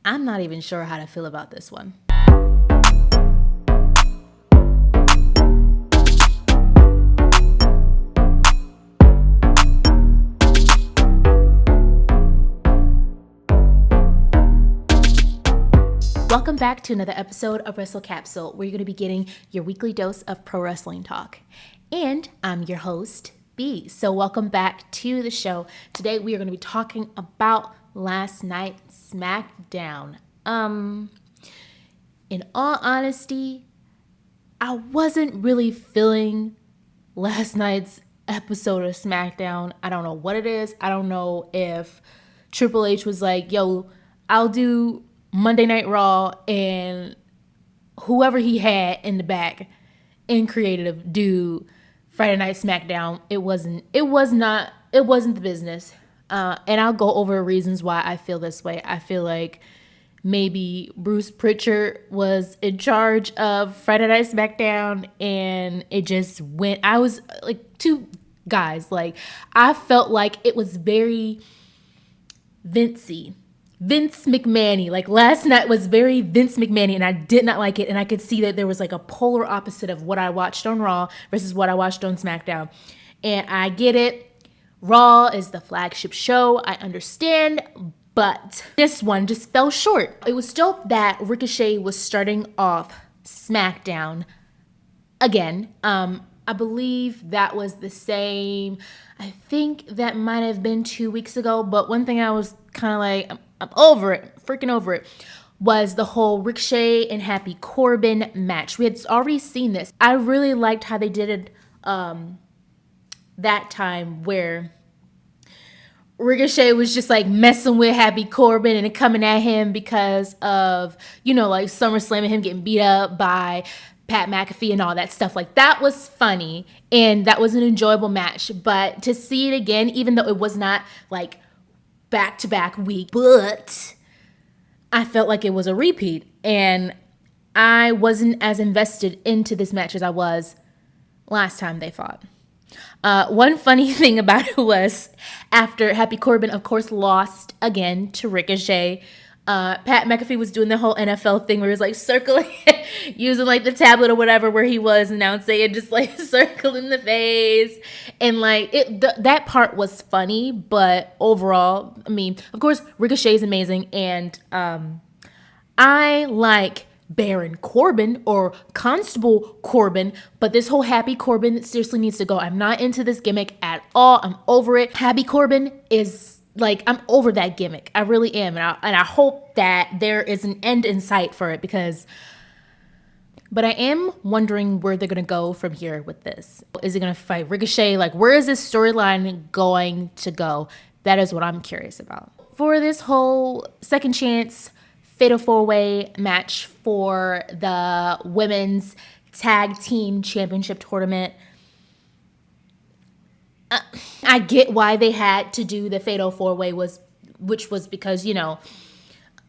I'm not even sure how to feel about this one. Welcome back to another episode of Wrestle Capsule, where you're going to be getting your weekly dose of pro wrestling talk. And I'm your host, B. So welcome back to the show. Today we are going to be talking about last night's SmackDown. In all honesty, I wasn't really feeling last night's episode of SmackDown. I don't know what it is. I don't know if Triple H was like, yo, I'll do Monday Night Raw, and whoever he had in the back in creative do Friday Night SmackDown. It wasn't the business. And I'll go over reasons why I feel this way. I feel like maybe Bruce Pritchard was in charge of Friday Night SmackDown, and it just went. I was like two guys. Like, I felt like it was very Vince McMahon-y. Like, last night was very Vince McMahon-y, and I did not like it. And I could see that there was like a polar opposite of what I watched on Raw versus what I watched on SmackDown. And I get it. Raw is the flagship show. I understand. But this one just fell short. It was dope that Ricochet was starting off SmackDown again. I believe that was the same. I think that might have been 2 weeks ago. But one thing I was kind of like, I'm over it, freaking over it, was the whole Ricochet and Happy Corbin match. We had already seen this. I really liked how they did it that time, where Ricochet was just like messing with Happy Corbin and coming at him because of, like SummerSlam and him getting beat up by Pat McAfee and all that stuff. Like, that was funny and that was an enjoyable match. But to see it again, even though it was not like back-to-back week, but I felt like it was a repeat, and I wasn't as invested into this match as I was last time they fought. One funny thing about it was, after Happy Corbin, of course, lost again to Ricochet, Pat McAfee was doing the whole NFL thing where he was like circling, using like the tablet or whatever where he was announcing, and just like circling the face. And like that part was funny, but overall, I mean, of course, Ricochet is amazing. And I like Baron Corbin or Constable Corbin, but this whole Happy Corbin seriously needs to go. I'm not into this gimmick at all. I'm over it. Happy Corbin is like, I'm over that gimmick. I really am. And I hope that there is an end in sight for it, but I am wondering where they're going to go from here with this. Is it going to fight Ricochet? Like, where is this storyline going to go? That is what I'm curious about. For this whole second chance Fatal 4-Way match for the Women's Tag Team Championship Tournament, I get why they had to do the Fatal 4-Way, which was because,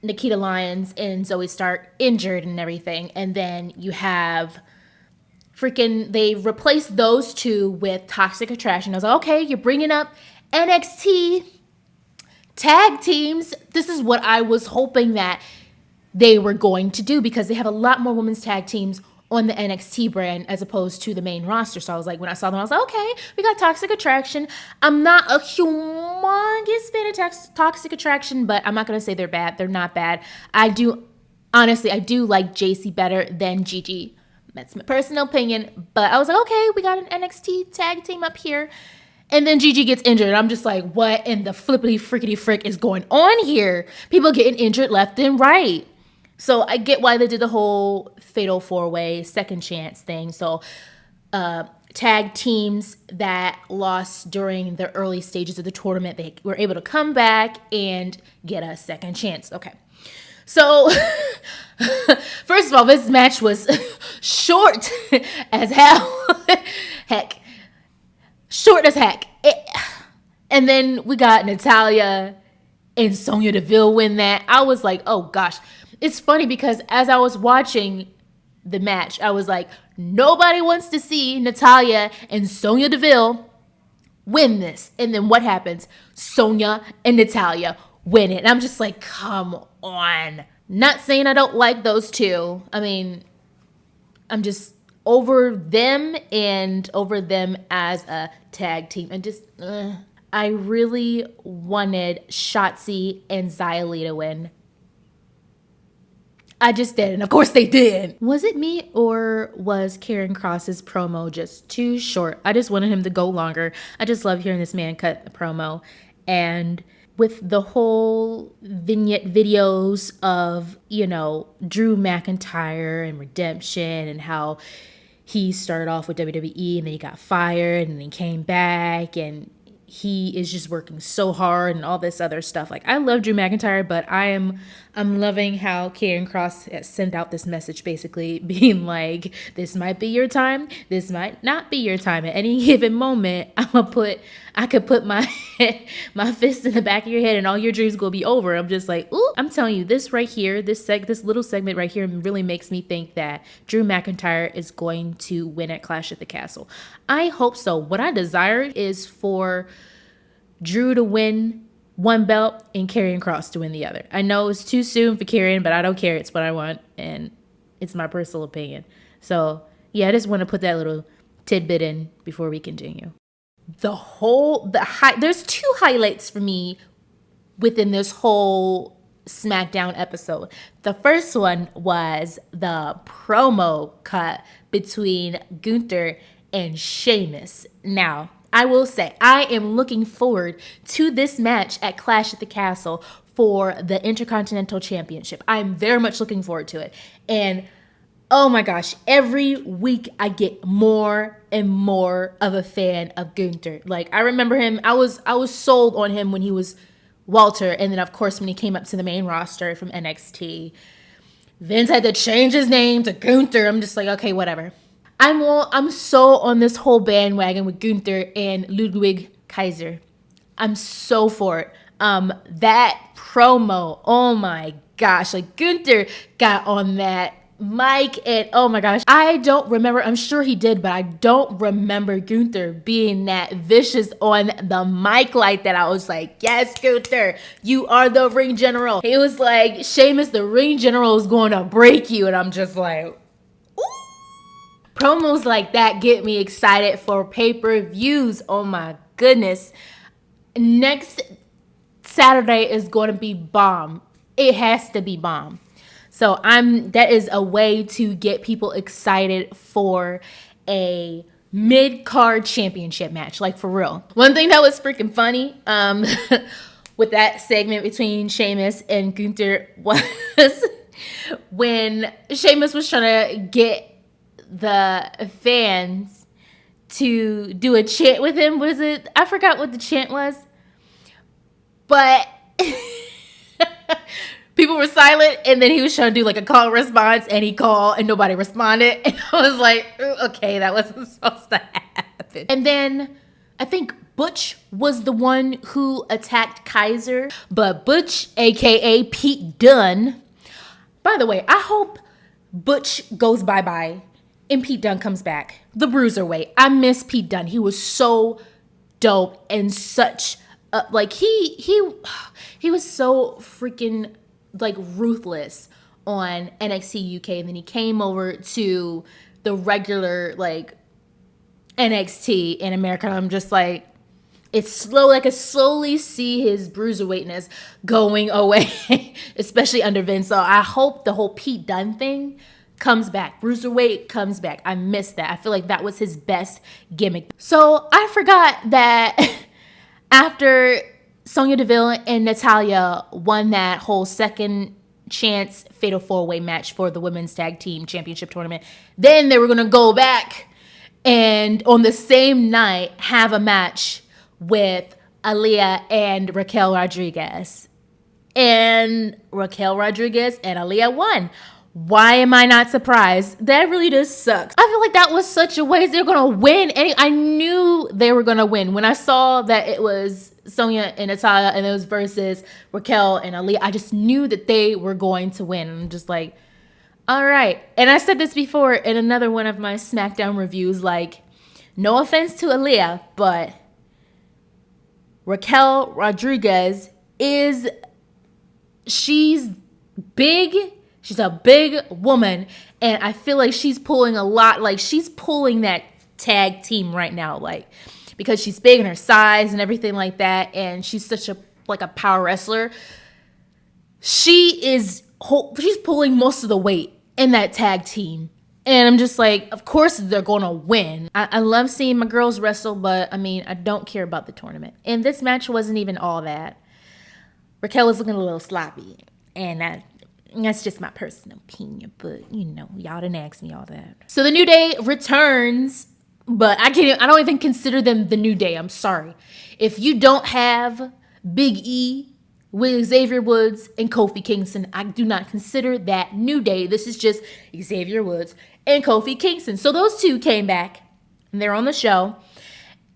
Nikita Lyons and Zoe Stark injured and everything. And then you have they replaced those two with Toxic Attraction. I was like, okay, you're bringing up NXT tag teams. This is what I was hoping that they were going to do, because they have a lot more women's tag teams on the NXT brand as opposed to the main roster. So I was like, when I saw them, I was like, okay, we got Toxic Attraction. I'm not a humongous fan of Toxic Attraction, but I'm not going to say they're bad. They're not bad. I do like JC better than Gigi. That's my personal opinion. But I was like, okay, we got an NXT tag team up here. And then Gigi gets injured. And I'm just like, what in the flippity frickety frick is going on here? People getting injured left and right. So I get why they did the whole Fatal 4-Way second chance thing. So tag teams that lost during the early stages of the tournament, they were able to come back and get a second chance. Okay. So first of all, this match was short as hell. Heck. Short as heck. And then we got Natalya and Sonya Deville win that. I was like, oh gosh. It's funny because as I was watching the match, I was like, nobody wants to see Natalya and Sonya Deville win this. And then what happens? Sonya and Natalya win it. And I'm just like, come on. Not saying I don't like those two. I mean, I'm just over them and over them as a tag team. And just, I really wanted Shotzi and Xia Li to win. I just did, and of course they did. Was it me, or was Karrion Kross's promo just too short? I just wanted him to go longer. I just love hearing this man cut the promo. And with the whole vignette videos of, Drew McIntyre and redemption and how he started off with WWE and then he got fired and then he came back and he is just working so hard and all this other stuff. Like, I love Drew McIntyre, but I'm loving how Karrion Kross has sent out this message basically being like, this might be your time, this might not be your time. At any given moment, I could put my my fist in the back of your head and all your dreams will be over. I'm just like, ooh, I'm telling you, this right here, this little segment right here really makes me think that Drew McIntyre is going to win at Clash at the Castle. I hope so. What I desire is for Drew to win one belt and Karrion Kross to win the other. I know it's too soon for Karrion, but I don't care. It's what I want, and it's my personal opinion. So, yeah, I just want to put that little tidbit in before we continue. There's two highlights for me within this whole SmackDown episode. The first one was the promo cut between Gunther and Sheamus. Now, I will say, I am looking forward to this match at Clash at the Castle for the Intercontinental Championship. I'm very much looking forward to it. And oh my gosh, every week I get more and more of a fan of Gunther. Like, I remember him, I was sold on him when he was Walter, and then of course when he came up to the main roster from NXT. Vince had to change his name to Gunther. I'm just like, okay, whatever. I'm so on this whole bandwagon with Gunther and Ludwig Kaiser. I'm so for it. That promo, oh my gosh, like Gunther got on that mic and oh my gosh, I don't remember, I'm sure he did, but I don't remember Gunther being that vicious on the mic like that. I was like, yes, Gunther, you are the ring general. He was like, Sheamus, the ring general is going to break you. And I'm just like, promos like that get me excited for pay-per-views. Oh my goodness. Next Saturday is going to be bomb. It has to be bomb. So that is a way to get people excited for a mid-card championship match, like for real. One thing that was freaking funny with that segment between Sheamus and Gunther was when Sheamus was trying to get the fans to do a chant with him. Was it? I forgot what the chant was. But people were silent, and then he was trying to do like a call response, and he called, and nobody responded. And I was like, okay, that wasn't supposed to happen. And then I think Butch was the one who attacked Kaiser, but Butch, aka Pete Dunne. By the way, I hope Butch goes bye-bye and Pete Dunne comes back. The Bruiserweight. I miss Pete Dunne. He was so dope and such like he was so freaking like ruthless on NXT UK, and then he came over to the regular like NXT in America. I'm just like, it's slow. I could slowly see his bruiserweightness going away, especially under Vince. So I hope the whole Pete Dunne thing comes back. Bruiserweight comes back. I miss that. I feel like that was his best gimmick. So I forgot that after Sonya Deville and Natalya won that whole second chance fatal 4-way match for the women's tag team championship tournament, then they were going to go back and on the same night have a match with Aliyah and Raquel Rodrigues. And Raquel Rodrigues and Aliyah won. Why am I not surprised? That really just sucks. I feel like that was such a waste. They're going to win. And I knew they were going to win. When I saw that it was Sonya and Natalya and it was versus Raquel and Aliyah, I just knew that they were going to win. I'm just like, all right. And I said this before in another one of my SmackDown reviews, like, no offense to Aliyah, but Raquel Rodrigues is she's big. She's a big woman. And I feel like she's pulling a lot. Like, she's pulling that tag team right now. Like, because she's big in her size and everything like that. And she's such a power wrestler. She's pulling most of the weight in that tag team. And I'm just like, of course they're going to win. I love seeing my girls wrestle, but I mean, I don't care about the tournament. And this match wasn't even all that. Raquel was looking a little sloppy. And that's just my personal opinion. But, you know, y'all didn't ask me all that. So the New Day returns, but I don't even consider them the New Day. I'm sorry. If you don't have Big E with Xavier Woods and Kofi Kingston, I do not consider that New Day. This is just Xavier Woods and Kofi Kingston. So those two came back and they're on the show.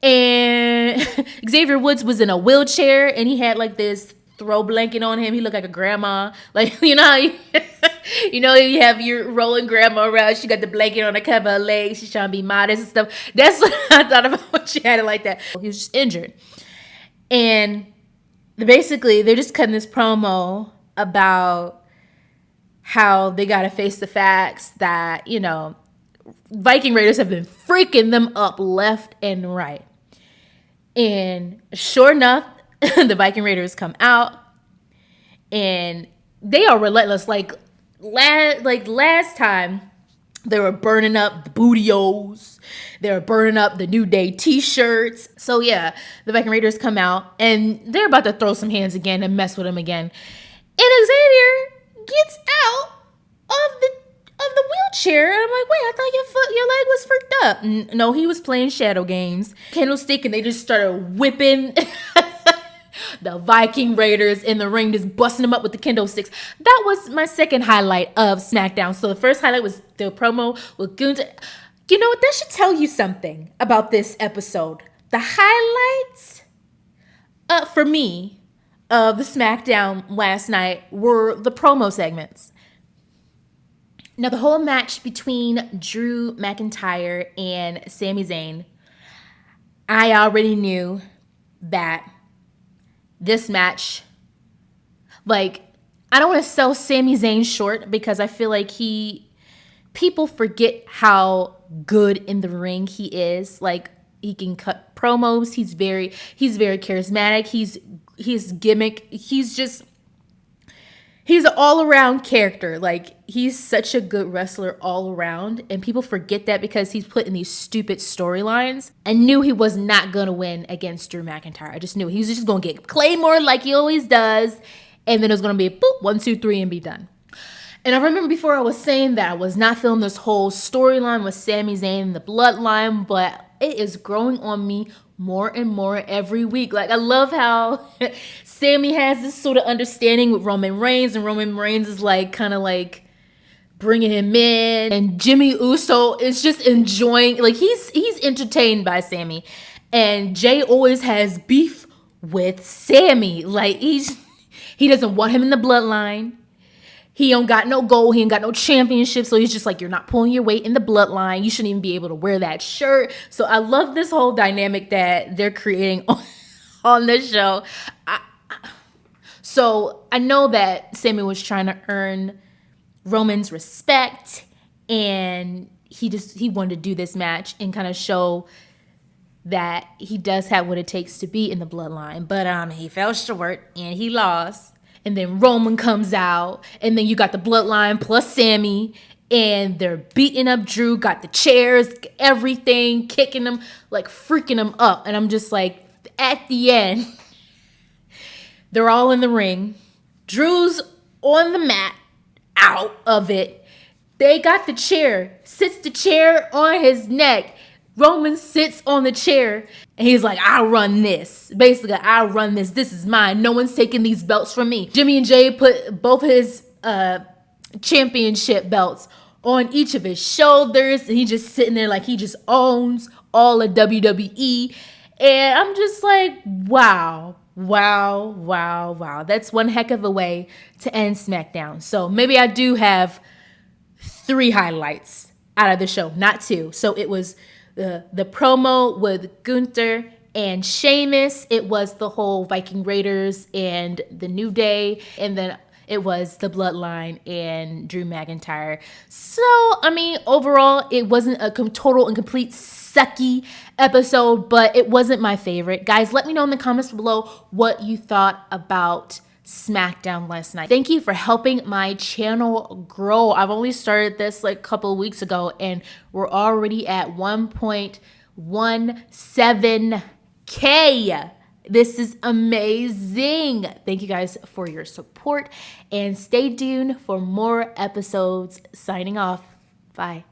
And Xavier Woods was in a wheelchair and he had like this throw blanket on him. He looked like a grandma. Like, you know how you have your rolling grandma around. She got the blanket on the cover of her legs. She's trying to be modest and stuff. That's what I thought about when she had it like that. He was just injured. And basically, they're just cutting this promo about how they got to face the facts that, you know, Viking Raiders have been freaking them up left and right. And sure enough, the Viking Raiders come out and they are relentless. Like last time, they were burning up the bootios. They were burning up the New Day t-shirts. So yeah, the Viking Raiders come out and they're about to throw some hands again and mess with them again. And Xavier gets out of the wheelchair. And I'm like, wait, I thought your leg was freaked up. No, he was playing shadow games. Candlestick, and they just started whipping the Viking Raiders in the ring, just busting them up with the kendo sticks. That was my second highlight of SmackDown. So the first highlight was the promo with Gunther. You know what? That should tell you something about this episode. The highlights for me of the SmackDown last night were the promo segments. Now, the whole match between Drew McIntyre and Sami Zayn, I already knew that this match, like, I don't want to sell Sami Zayn short because I feel like people forget how good in the ring he is. Like, he can cut promos. He's very charismatic. His gimmick. He's an all-around character. Like, he's such a good wrestler all around. And people forget that because he's put in these stupid storylines. I knew he was not going to win against Drew McIntyre. I just knew he was just going to get Claymore like he always does. And then it was going to be a boop, 1, 2, 3, and be done. And I remember before I was saying that I was not feeling this whole storyline with Sami Zayn and the Bloodline. But it is growing on me more and more every week. Like, I love how Sami has this sort of understanding with Roman Reigns, and Roman Reigns is like kind of like bringing him in, and Jimmy Uso is just enjoying, like, he's entertained by Sami, and Jay always has beef with Sami. Like, he doesn't want him in the Bloodline. He don't got no gold. He ain't got no championship. So he's just like, you're not pulling your weight in the Bloodline. You shouldn't even be able to wear that shirt. So I love this whole dynamic that they're creating on this show. So I know that Sami was trying to earn Roman's respect. And he wanted to do this match and kind of show that he does have what it takes to be in the Bloodline. But he fell short and he lost. And then Roman comes out, and then you got the Bloodline plus Sami, and they're beating up Drew, got the chairs, everything, kicking him, like freaking him up. And I'm just like, at the end, they're all in the ring. Drew's on the mat, out of it. They got the chair, sits the chair on his neck. Roman sits on the chair and he's like, I'll run this. Basically, I'll run this. This is mine. No one's taking these belts from me. Jimmy and Jay put both his championship belts on each of his shoulders. And he's just sitting there like he just owns all of WWE. And I'm just like, wow. That's one heck of a way to end SmackDown. So maybe I do have 3 highlights out of the show, not 2. So it was the promo with Gunther and Sheamus. It was the whole Viking Raiders and the New Day. And then it was the Bloodline and Drew McIntyre. So, I mean, overall, it wasn't a total and complete sucky episode, but it wasn't my favorite. Guys, let me know in the comments below what you thought about SmackDown last night. Thank you for helping my channel grow. I've only started this like a couple of weeks ago and we're already at 1.17K. This is amazing. Thank you guys for your support and stay tuned for more episodes. Signing off. Bye.